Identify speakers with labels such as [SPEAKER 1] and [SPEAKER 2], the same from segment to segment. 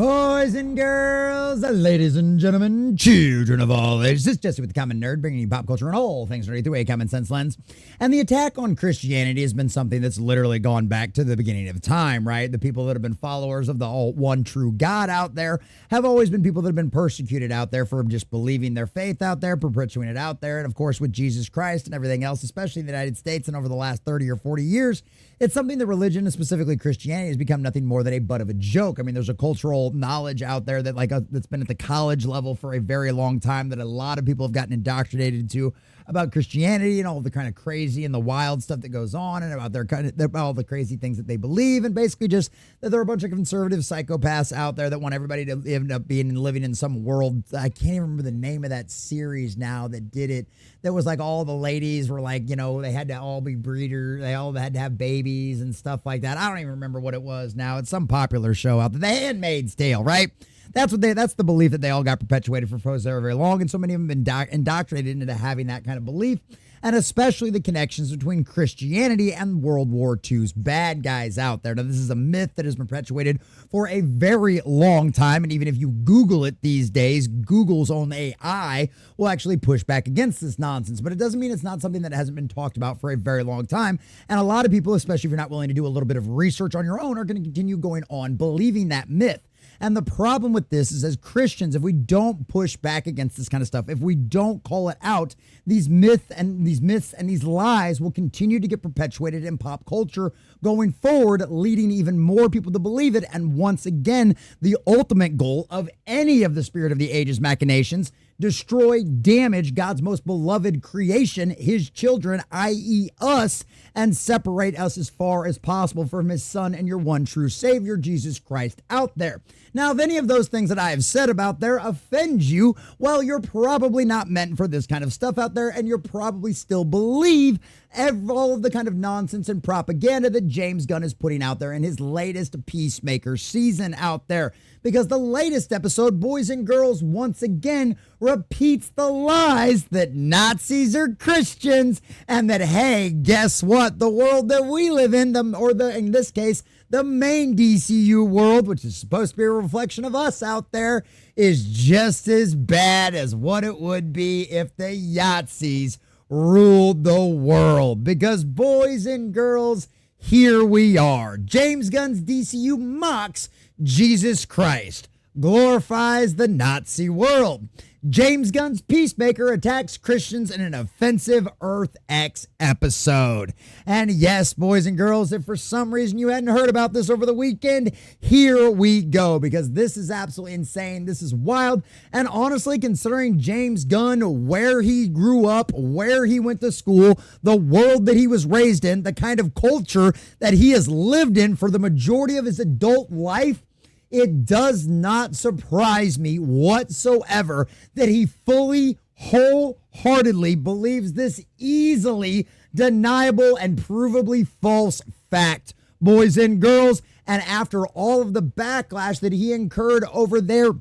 [SPEAKER 1] Boys and girls, ladies and gentlemen, children of all ages, this is Jesse with the Common Nerd, bringing you pop culture and all things nerdy through a common sense lens. And the attack on Christianity has been something that's literally gone back to the beginning of time, right? The people that have been followers of the one true God out there have always been people that have been persecuted out there for just believing their faith out there, perpetuating it out there. And of course, with Jesus Christ and everything else, especially in the United States and over the last 30 or 40 years, it's something that religion, and specifically Christianity, has become nothing more than a butt of a joke. I mean, there's a cultural knowledge out there that that's been at the college level for a very long time that a lot of people have gotten indoctrinated to about Christianity and all the kind of crazy and the wild stuff that goes on and about about all the crazy things that they believe, and basically just that there are a bunch of conservative psychopaths out there that want everybody to end up living in some world. I can't even remember the name of that series now that did it. That was like all the ladies were like, you know, they had to all be breeders. They all had to have babies and stuff like that. I don't even remember what it was now. It's some popular show out there. The Handmaid's Tale, right? That's the belief that they all got perpetuated for very, very long. And so many of them have been indoctrinated into having that kind of belief. And especially the connections between Christianity and World War II's bad guys out there. Now, this is a myth that has been perpetuated for a very long time. And even if you Google it these days, Google's own AI will actually push back against this nonsense. But it doesn't mean it's not something that hasn't been talked about for a very long time. And a lot of people, especially if you're not willing to do a little bit of research on your own, are going to continue going on believing that myth. And the problem with this is, as Christians, if we don't push back against this kind of stuff, if we don't call it out, these myths and these lies will continue to get perpetuated in pop culture going forward, leading even more people to believe it. And once again, the ultimate goal of any of the spirit of the ages machinations: destroy, damage God's most beloved creation, his children, i.e. us, and separate us as far as possible from his son and your one true savior, Jesus Christ, out there. Now, if any of those things that I have said about there offend you, well, you're probably not meant for this kind of stuff out there, and you'll probably still believe all of the kind of nonsense and propaganda that James Gunn is putting out there in his latest Peacemaker season out there. Because the latest episode, Boys and Girls, once again repeats the lies that Nazis are Christians, and that, hey, guess what? The world that we live in, in this case, the main DCU world, which is supposed to be a reflection of us out there, is just as bad as what it would be if the Yahtzees ruled the world. Because, boys and girls, here we are. James Gunn's DCU mocks Jesus Christ, glorifies the Nazi world. James Gunn's Peacemaker attacks Christians in an offensive Earth X episode. And yes, boys and girls, if for some reason you hadn't heard about this over the weekend, here we go, because this is absolutely insane. This is wild. And honestly, considering James Gunn, where he grew up, where he went to school, the world that he was raised in, the kind of culture that he has lived in for the majority of his adult life, it does not surprise me whatsoever that he fully, wholeheartedly believes this easily deniable and provably false fact, boys and girls. And after all of the backlash that he incurred over there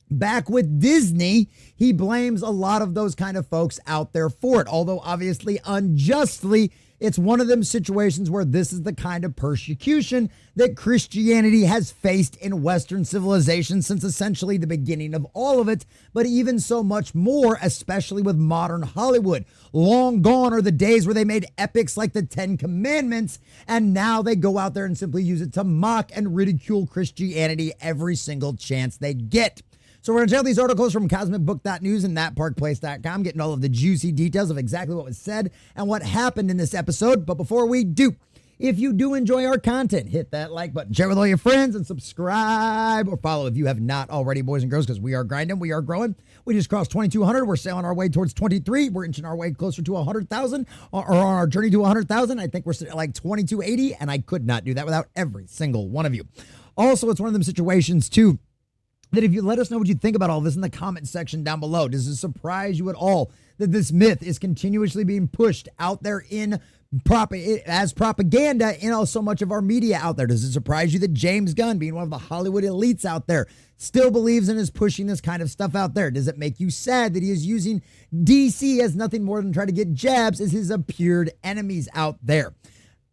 [SPEAKER 1] back with Disney, he blames a lot of those kind of folks out there for it. Although obviously unjustly, it's one of them situations where this is the kind of persecution that Christianity has faced in Western civilization since essentially the beginning of all of it, but even so much more, especially with modern Hollywood. Long gone are the days where they made epics like the Ten Commandments, and now they go out there and simply use it to mock and ridicule Christianity every single chance they get. So we're going to check out these articles from CosmicBook.news and ThatParkPlace.com, getting all of the juicy details of exactly what was said and what happened in this episode. But before we do, if you do enjoy our content, hit that like button, share with all your friends, and subscribe or follow if you have not already, boys and girls, because we are grinding, we are growing. We just crossed 2,200. We're sailing our way towards 23. We're inching our way closer to 100,000, or on our journey to 100,000. I think we're sitting at like 2,280, and I could not do that without every single one of you. Also, it's one of them situations, too, that if you let us know what you think about all this in the comment section down below. Does it surprise you at all that this myth is continuously being pushed out there as propaganda in so much of our media out there? Does it surprise you that James Gunn, being one of the Hollywood elites out there, still believes and is pushing this kind of stuff out there? Does it make you sad that he is using DC as nothing more than trying to get jabs as his appeared enemies out there?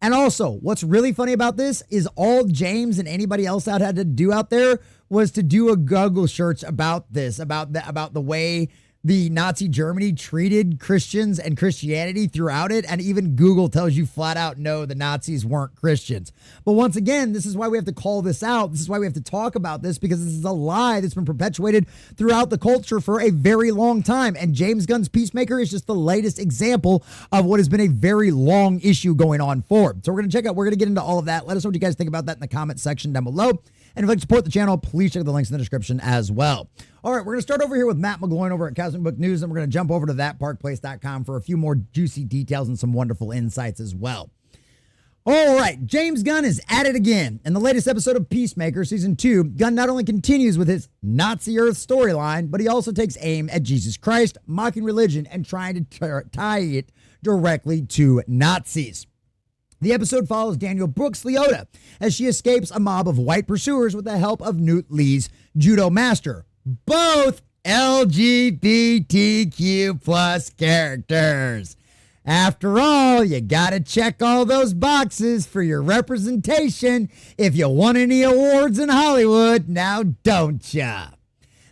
[SPEAKER 1] And also, what's really funny about this is all James and anybody else out had to do out there was to do a Google search about this, about the way the Nazi Germany treated Christians and Christianity throughout it. And even Google tells you flat out, no, the Nazis weren't Christians. But once again, this is why we have to call this out. This is why we have to talk about this, because this is a lie that's been perpetuated throughout the culture for a very long time. And James Gunn's Peacemaker is just the latest example of what has been a very long issue going on forward. So we're going to get into all of that. Let us know what you guys think about that in the comment section down below. And if you'd like to support the channel, please check the links in the description as well. All right, we're going to start over here with Matt McGloin over at Cosmic Book News, and we're going to jump over to thatparkplace.com for a few more juicy details and some wonderful insights as well. All right, James Gunn is at it again. In the latest episode of Peacemaker Season 2, Gunn not only continues with his Nazi Earth storyline, but he also takes aim at Jesus Christ, mocking religion, and trying to tie it directly to Nazis. The episode follows Daniel Brooks Leota as she escapes a mob of white pursuers with the help of Newt Lee's judo master, both LGBTQ plus characters. After all, you gotta check all those boxes for your representation if you won any awards in Hollywood, now don't ya?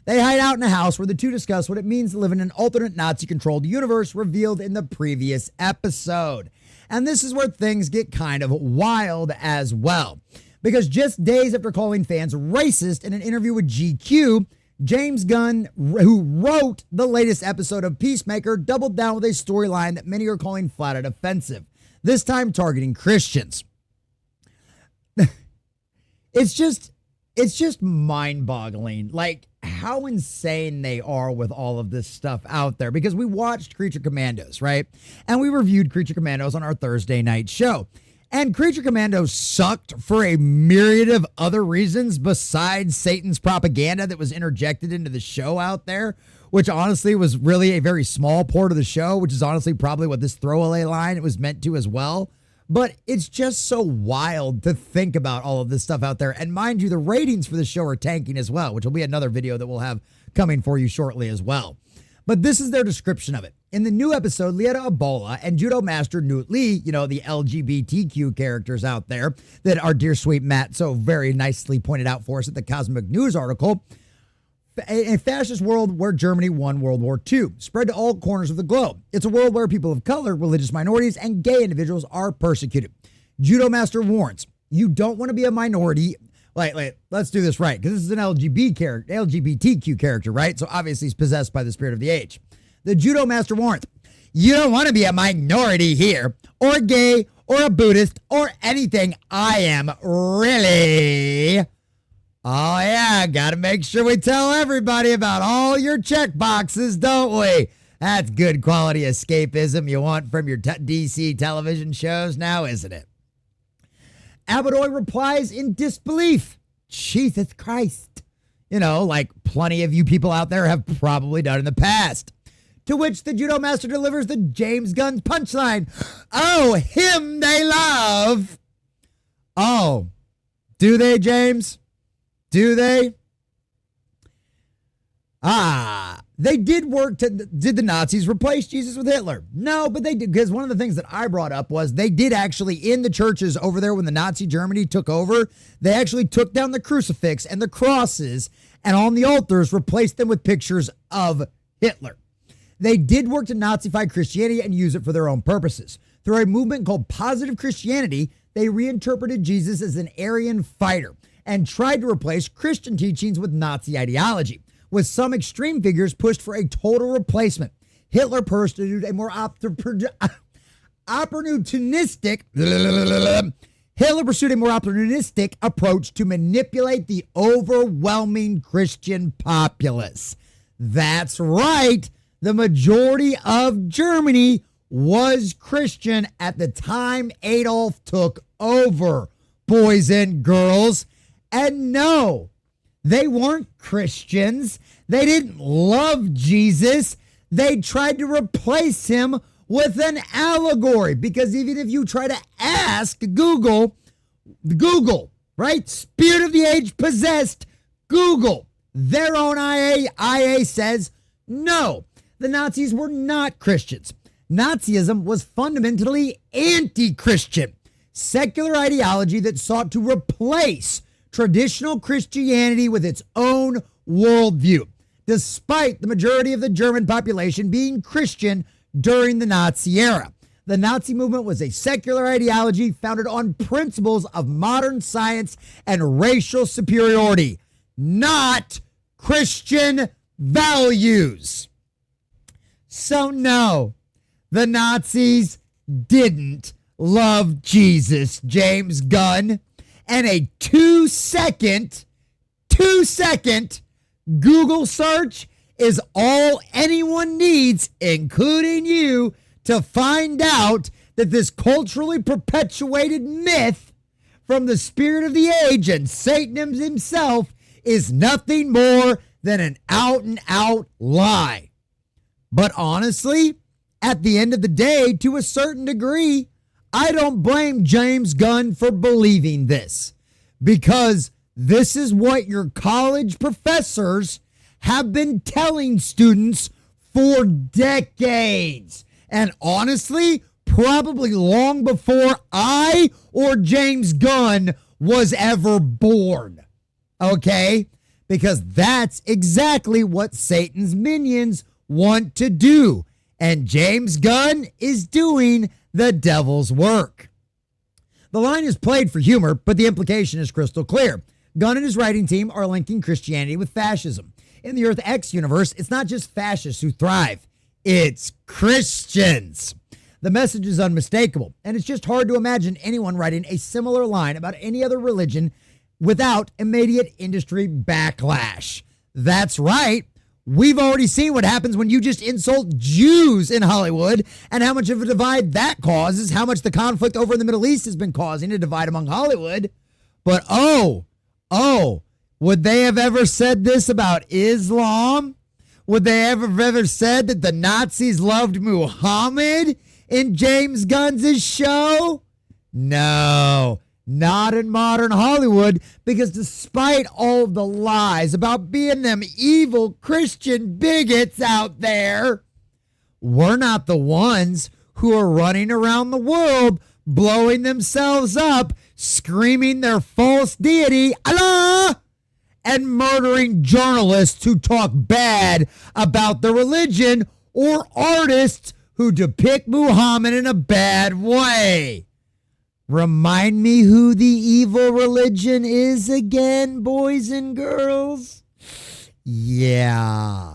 [SPEAKER 1] They hide out in a house where the two discuss what it means to live in an alternate Nazi-controlled universe revealed in the previous episode. And this is where things get kind of wild as well. Because just days after calling fans racist in an interview with GQ, James Gunn, who wrote the latest episode of Peacemaker, doubled down with a storyline that many are calling flat out offensive, this time targeting Christians. It's just mind-boggling, like how insane they are with all of this stuff out there, because we watched Creature Commandos, right? And we reviewed Creature Commandos on our Thursday night show. And Creature Commandos sucked for a myriad of other reasons besides Satan's propaganda that was interjected into the show out there, which honestly was really a very small part of the show, which is honestly probably what this throwaway line it was meant to as well. But it's just so wild to think about all of this stuff out there. And mind you, the ratings for the show are tanking as well, which will be another video that we'll have coming for you shortly as well. But this is their description of it. In the new episode, Leota Ebola and Judo Master Newt Lee, you know, the LGBTQ characters out there that our dear sweet Matt so very nicely pointed out for us at the Cosmic News article, a fascist world where Germany won World War II, spread to all corners of the globe. It's a world where people of color, religious minorities, and gay individuals are persecuted. Judo Master warns, you don't want to be a minority. Let's do this right, because this is an LGBTQ character, right? So obviously he's possessed by the spirit of the age. The Judo Master warns, you don't want to be a minority here, or gay, or a Buddhist, or anything. I am really... Oh yeah, gotta make sure we tell everybody about all your check boxes, don't we? That's good quality escapism you want from your DC television shows now, isn't it? Abadoy replies in disbelief, Jesus Christ. You know, like plenty of you people out there have probably done in the past. To which the Judo Master delivers the James Gunn punchline, oh, him they love. Oh, do they, James? Do they? Did the Nazis replace Jesus with Hitler? No, but they did, because one of the things that I brought up was they did actually, in the churches over there when the Nazi Germany took over, they actually took down the crucifix and the crosses and on the altars replaced them with pictures of Hitler. They did work to Nazify Christianity and use it for their own purposes. Through a movement called Positive Christianity, they reinterpreted Jesus as an Aryan fighter and tried to replace Christian teachings with Nazi ideology, with some extreme figures pushed for a total replacement. Hitler pursued a more opportunistic approach to manipulate the overwhelming Christian populace. That's right. The majority of Germany was Christian at the time Adolf took over, boys and girls. And no, they weren't Christians. They didn't love Jesus. They tried to replace him with an allegory, because even if you try to ask Google, right? Spirit of the age possessed, Google, their own IA says, no, the Nazis were not Christians. Nazism was fundamentally anti-Christian. secular ideology that sought to replace traditional Christianity with its own worldview, despite the majority of the German population being Christian during the Nazi era. The Nazi movement was a secular ideology founded on principles of modern science and racial superiority, not Christian values. So no, the Nazis didn't love Jesus, James Gunn. And a 2-second Google search is all anyone needs, including you, to find out that this culturally perpetuated myth from the spirit of the age and Satan himself is nothing more than an out-and-out lie. But honestly, at the end of the day, to a certain degree, I don't blame James Gunn for believing this, because this is what your college professors have been telling students for decades. And honestly, probably long before I or James Gunn was ever born. Okay? Because that's exactly what Satan's minions want to do. And James Gunn is doing the devil's work. The line is played for humor, but the implication is crystal clear. Gunn and his writing team are linking Christianity with fascism. In the Earth X universe, it's not just fascists who thrive, it's Christians. The message is unmistakable, and it's just hard to imagine anyone writing a similar line about any other religion without immediate industry backlash. That's right. We've already seen what happens when you just insult Jews in Hollywood and how much of a divide that causes, how much the conflict over in the Middle East has been causing a divide among Hollywood. But would they have ever said this about Islam? Would they ever said that the Nazis loved Muhammad in James Gunn's show? No. Not in modern Hollywood, because despite all of the lies about being them evil Christian bigots out there, we're not the ones who are running around the world blowing themselves up, screaming their false deity, Allah, and murdering journalists who talk bad about the religion or artists who depict Muhammad in a bad way. Remind me who the evil religion is again, boys and girls? Yeah.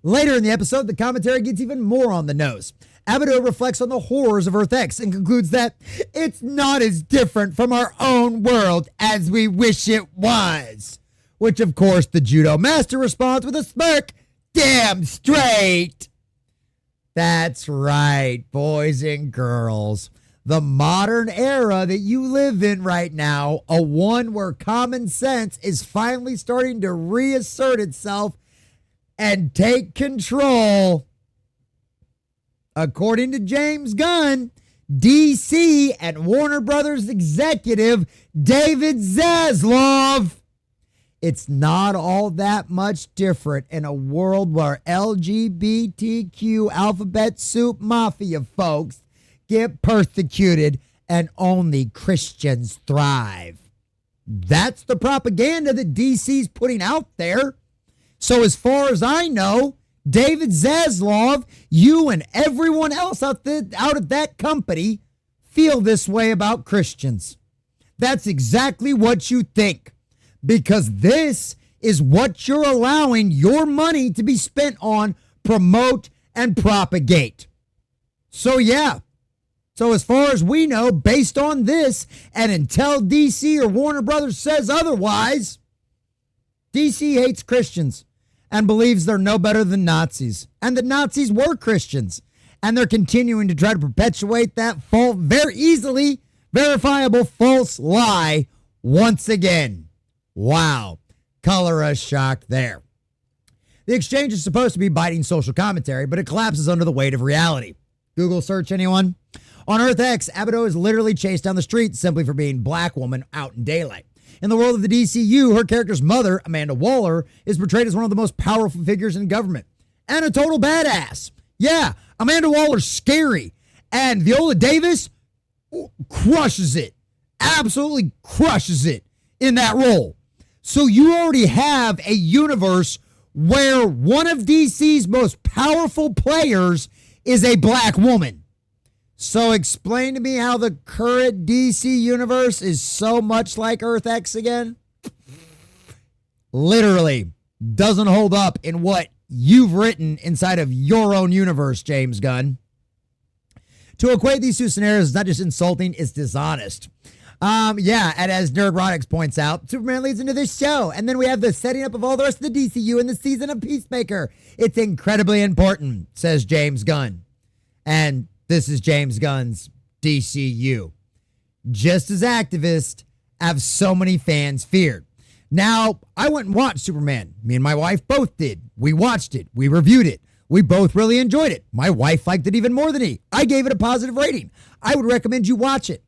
[SPEAKER 1] Later in the episode, the commentary gets even more on the nose. Abado reflects on the horrors of Earth X and concludes that it's not as different from our own world as we wish it was. Which, of course, the judo master responds with a smirk. Damn straight. That's right, boys and girls. The modern era that you live in right now, a one where common sense is finally starting to reassert itself and take control. According to James Gunn, DC and Warner Brothers executive David Zaslav, it's not all that much different in a world where LGBTQ alphabet soup mafia folks get persecuted and only Christians thrive. That's the propaganda that DC's putting out there. So as far as I know, David Zaslav, you and everyone else out at that company feel this way about Christians. That's exactly what you think, because this is what you're allowing your money to be spent on, promote and propagate. So yeah. So as far as we know, based on this, and until DC or Warner Brothers says otherwise, DC hates Christians and believes they're no better than Nazis, and that Nazis were Christians, and they're continuing to try to perpetuate that very easily verifiable false lie once again. Wow. Color us shocked there. The exchange is supposed to be biting social commentary, but it collapses under the weight of reality. Google search, anyone? On Earth X, Abado is literally chased down the street simply for being black woman out in daylight. In the world of the DCU, her character's mother, Amanda Waller, is portrayed as one of the most powerful figures in government. And a total badass. Yeah, Amanda Waller's scary. And Viola Davis, crushes it. Absolutely crushes it in that role. So you already have a universe where one of DC's most powerful players is a black woman. So explain to me how the current DC universe is so much like Earth X again. Literally doesn't hold up in what you've written inside of your own universe, James Gunn. To equate these two scenarios is not just insulting, it's dishonest. Yeah, and as Nerdrotics points out, Superman leads into this show, and then we have the setting up of all the rest of the DCU in the season of Peacemaker. It's incredibly important, says James Gunn. And this is James Gunn's DCU. Just as activists have so many fans feared. Now, I went and watched Superman. Me and my wife both did. We watched it. We reviewed it. We both really enjoyed it. My wife liked it even more than me. I gave it a positive rating. I would recommend you watch it.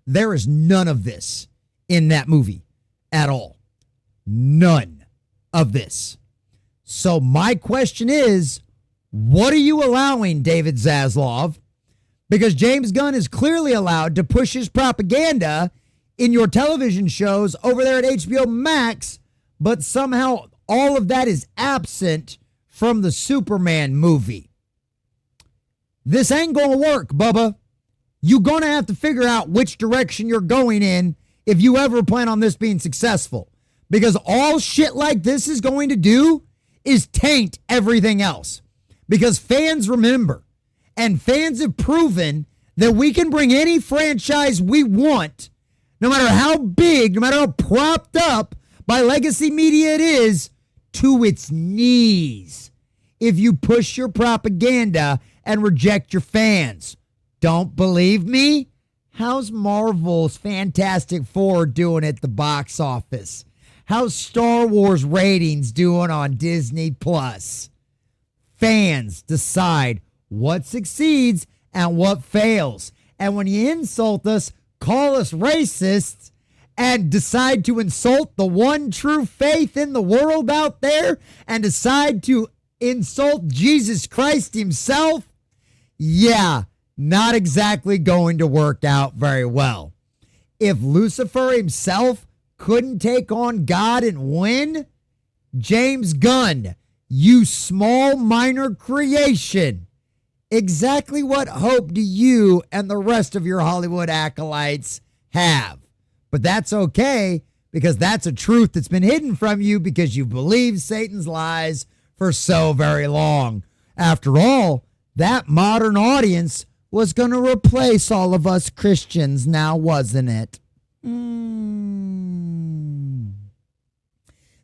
[SPEAKER 1] There is none of this in that movie at all. None of this. So my question is, what are you allowing, David Zaslav? Because James Gunn is clearly allowed to push his propaganda in your television shows over there at HBO Max, but somehow all of that is absent from the Superman movie. This ain't gonna work, Bubba. You're going to have to figure out which direction you're going in if you ever plan on this being successful. Because all shit like this is going to do is taint everything else. Because fans remember, and fans have proven that we can bring any franchise we want, no matter how big, no matter how propped up by legacy media it is, to its knees if you push your propaganda and reject your fans. Don't believe me? How's Marvel's Fantastic Four doing at the box office? How's Star Wars ratings doing on Disney Plus? Fans decide what succeeds and what fails. And when you insult us, call us racists, and decide to insult the one true faith in the world out there, and decide to insult Jesus Christ himself, yeah, not exactly going to work out very well. If Lucifer himself couldn't take on God and win, James Gunn, you small minor creation, exactly what hope do you and the rest of your Hollywood acolytes have? But that's okay, because that's a truth that's been hidden from you because you believed Satan's lies for so very long. After all, that modern audience was going to replace all of us Christians now, wasn't it?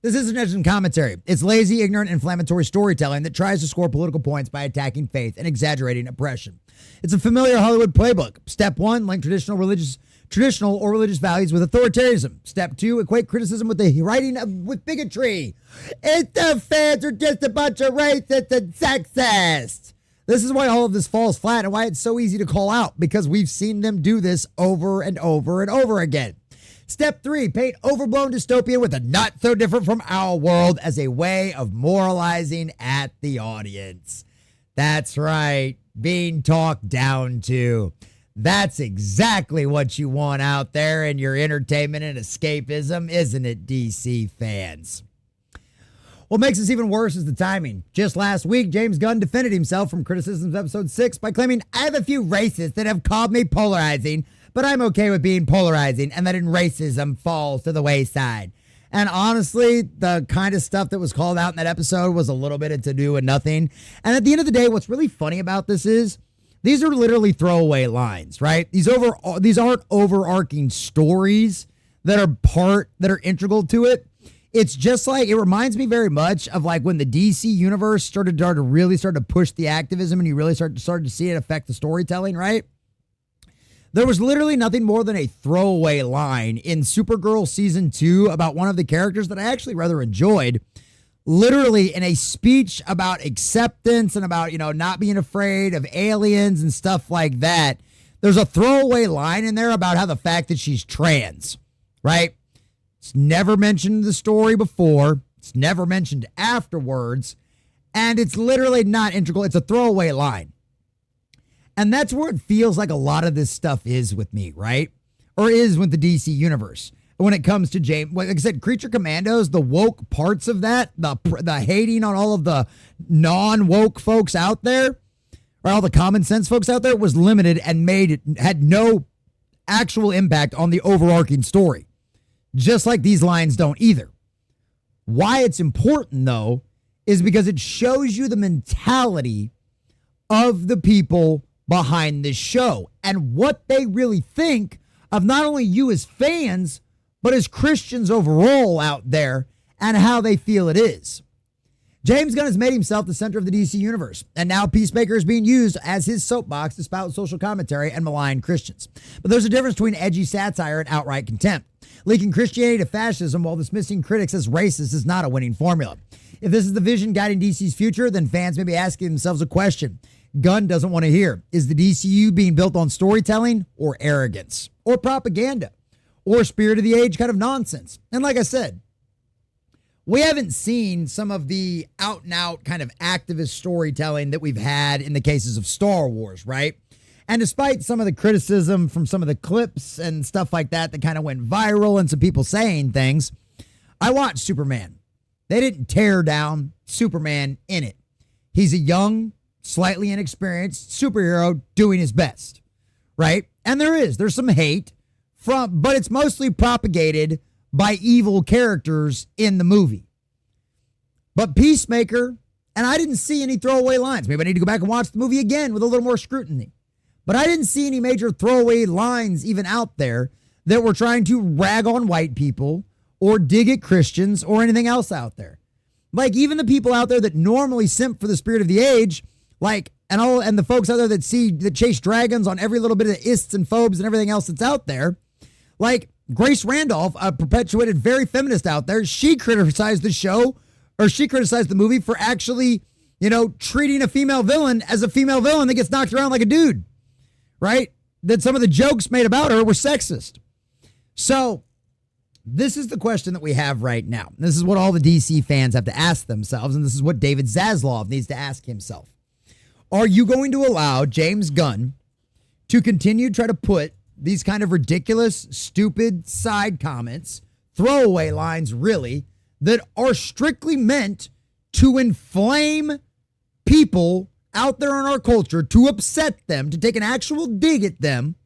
[SPEAKER 1] This isn't just commentary. It's lazy, ignorant, inflammatory storytelling that tries to score political points by attacking faith and exaggerating oppression. It's a familiar Hollywood playbook. Step 1, link traditional or religious values with authoritarianism. Step 2, equate criticism with the writing with bigotry. The fans are just a bunch of racists and sexists. This is why all of this falls flat and why it's so easy to call out, because we've seen them do this over and over and over again. Step 3, paint overblown dystopia with a not so different from our world as a way of moralizing at the audience. That's right, being talked down to. That's exactly what you want out there in your entertainment and escapism, isn't it, DC fans? What makes this even worse is the timing. Just last week, James Gunn defended himself from criticisms of episode 6 by claiming, I have a few racists that have called me polarizing, but I'm okay with being polarizing and letting racism fall to the wayside. And honestly, the kind of stuff that was called out in that episode was a little bit of to do and nothing. And at the end of the day, what's really funny about this is these are literally throwaway lines, right? These aren't overarching stories that are integral to it. It's just like, it reminds me very much of like when the DC universe started to push the activism and you really started to see it affect the storytelling, right? There was literally nothing more than a throwaway line in Supergirl season 2 about one of the characters that I actually rather enjoyed, literally in a speech about acceptance and about, not being afraid of aliens and stuff like that. There's a throwaway line in there about how the fact that she's trans, right? It's never mentioned in the story before. It's never mentioned afterwards. And it's literally not integral. It's a throwaway line. And that's where it feels like a lot of this stuff is with me, right? Or is with the DC universe. When it comes to James, like I said, Creature Commandos, the woke parts of that, the hating on all of the non-woke folks out there, or all the common sense folks out there, was limited and had no actual impact on the overarching story. Just like these lines don't either. Why it's important, though, is because it shows you the mentality of the people behind this show and what they really think of not only you as fans, but as Christians overall out there and how they feel it is. James Gunn has made himself the center of the DC universe, and now Peacemaker is being used as his soapbox to spout social commentary and malign Christians. But there's a difference between edgy satire and outright contempt. Linking Christianity to fascism while dismissing critics as racist is not a winning formula. If this is the vision guiding DC's future, then fans may be asking themselves a question Gunn doesn't want to hear. Is the DCU being built on storytelling or arrogance or propaganda or spirit of the age kind of nonsense? And like I said, we haven't seen some of the out and out kind of activist storytelling that we've had in the cases of Star Wars, right? And despite some of the criticism from some of the clips and stuff like that kind of went viral and some people saying things, I watched Superman. They didn't tear down Superman in it. He's a young, slightly inexperienced superhero doing his best, right? And there's some hate but it's mostly propagated by evil characters in the movie. But Peacemaker, and I didn't see any throwaway lines. Maybe I need to go back and watch the movie again with a little more scrutiny. But I didn't see any major throwaway lines even out there that were trying to rag on white people or dig at Christians or anything else out there. Like even the people out there that normally simp for the spirit of the age, like and the folks out there that chase dragons on every little bit of ists and phobes and everything else that's out there, like Grace Randolph, a perpetuated very feminist out there, she criticized the show, or she criticized the movie for actually, treating a female villain as a female villain that gets knocked around like a dude, right? That some of the jokes made about her were sexist. So this is the question that we have right now. This is what all the DC fans have to ask themselves, and this is what David Zaslav needs to ask himself. Are you going to allow James Gunn to continue to try to put these kind of ridiculous, stupid side comments, throwaway lines really, that are strictly meant to inflame people out there in our culture, to upset them, to take an actual dig at them,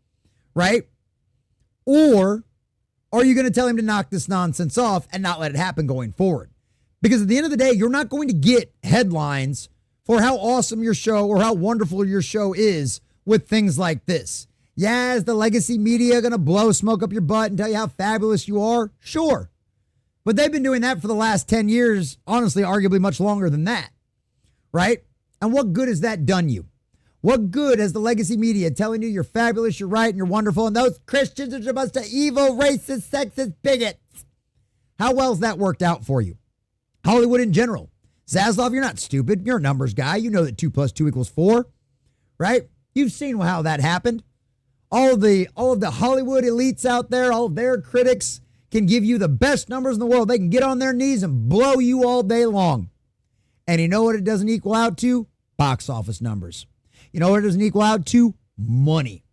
[SPEAKER 1] right? Or are you going to tell him to knock this nonsense off and not let it happen going forward? Because at the end of the day, you're not going to get headlines for how awesome your show or how wonderful your show is with things like this. Yeah, is the legacy media going to blow smoke up your butt and tell you how fabulous you are? Sure. But they've been doing that for the last 10 years, honestly, arguably much longer than that, right? And what good has that done you? What good has the legacy media telling you you're fabulous, you're right, and you're wonderful, and those Christians are a bunch of evil, racist, sexist bigots? How well has that worked out for you? Hollywood in general. Zaslav, you're not stupid. You're a numbers guy. You know that 2 + 2 = 4, right? You've seen how that happened. All of the Hollywood elites out there, all of their critics can give you the best numbers in the world. They can get on their knees and blow you all day long. And you know what it doesn't equal out to? Box office numbers. You know what it doesn't equal out to? Money.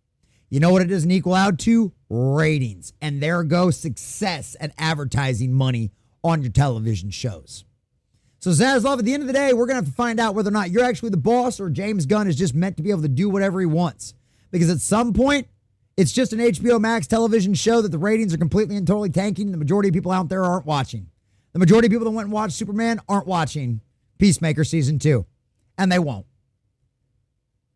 [SPEAKER 1] You know what it doesn't equal out to? Ratings. And there goes success and advertising money on your television shows. So Zaslav, at the end of the day, we're going to have to find out whether or not you're actually the boss or James Gunn is just meant to be able to do whatever he wants. Because at some point, it's just an HBO Max television show that the ratings are completely and totally tanking. And the majority of people out there aren't watching. The majority of people that went and watched Superman aren't watching Peacemaker Season 2. And they won't.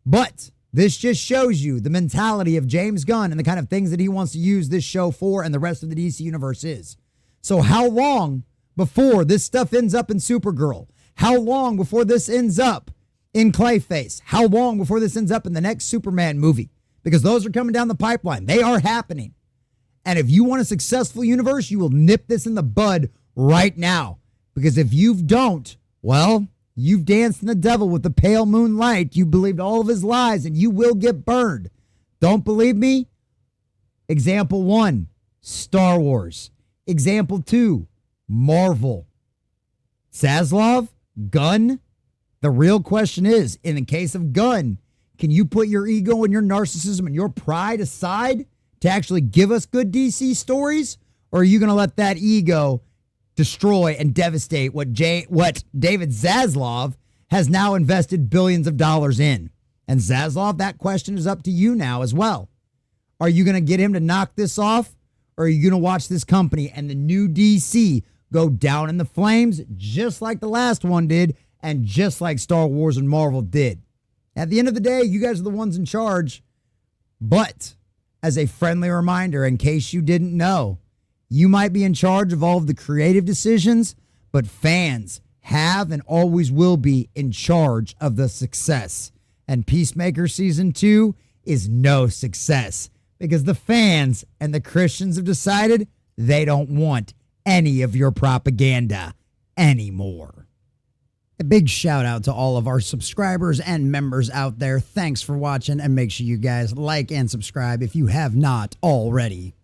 [SPEAKER 1] But this just shows you the mentality of James Gunn and the kind of things that he wants to use this show for and the rest of the DC universe is. So how long before this stuff ends up in Supergirl? How long before this ends up in Clayface? How long before this ends up in the next Superman movie? Because those are coming down the pipeline. They are happening. And if you want a successful universe, you will nip this in the bud right now. Because if you don't, well, you've danced in the devil with the pale moonlight. You believed all of his lies and you will get burned. Don't believe me? Example 1, Star Wars. Example 2, Marvel. Zaslav, Gunn. The real question is, in the case of Gunn, Can you put your ego and your narcissism and your pride aside to actually give us good DC stories? Or are you going to let that ego destroy and devastate what David Zaslav has now invested billions of dollars in? And Zaslav, that question is up to you now as well. Are you going to get him to knock this off? Or are you going to watch this company and the new DC go down in the flames just like the last one did and just like Star Wars and Marvel did? At the end of the day, you guys are the ones in charge. But as a friendly reminder, in case you didn't know, you might be in charge of all of the creative decisions, but fans have and always will be in charge of the success. And Peacemaker Season 2 is no success because the fans and the Christians have decided they don't want any of your propaganda anymore. A big shout out to all of our subscribers and members out there. Thanks for watching, and make sure you guys like and subscribe if you have not already.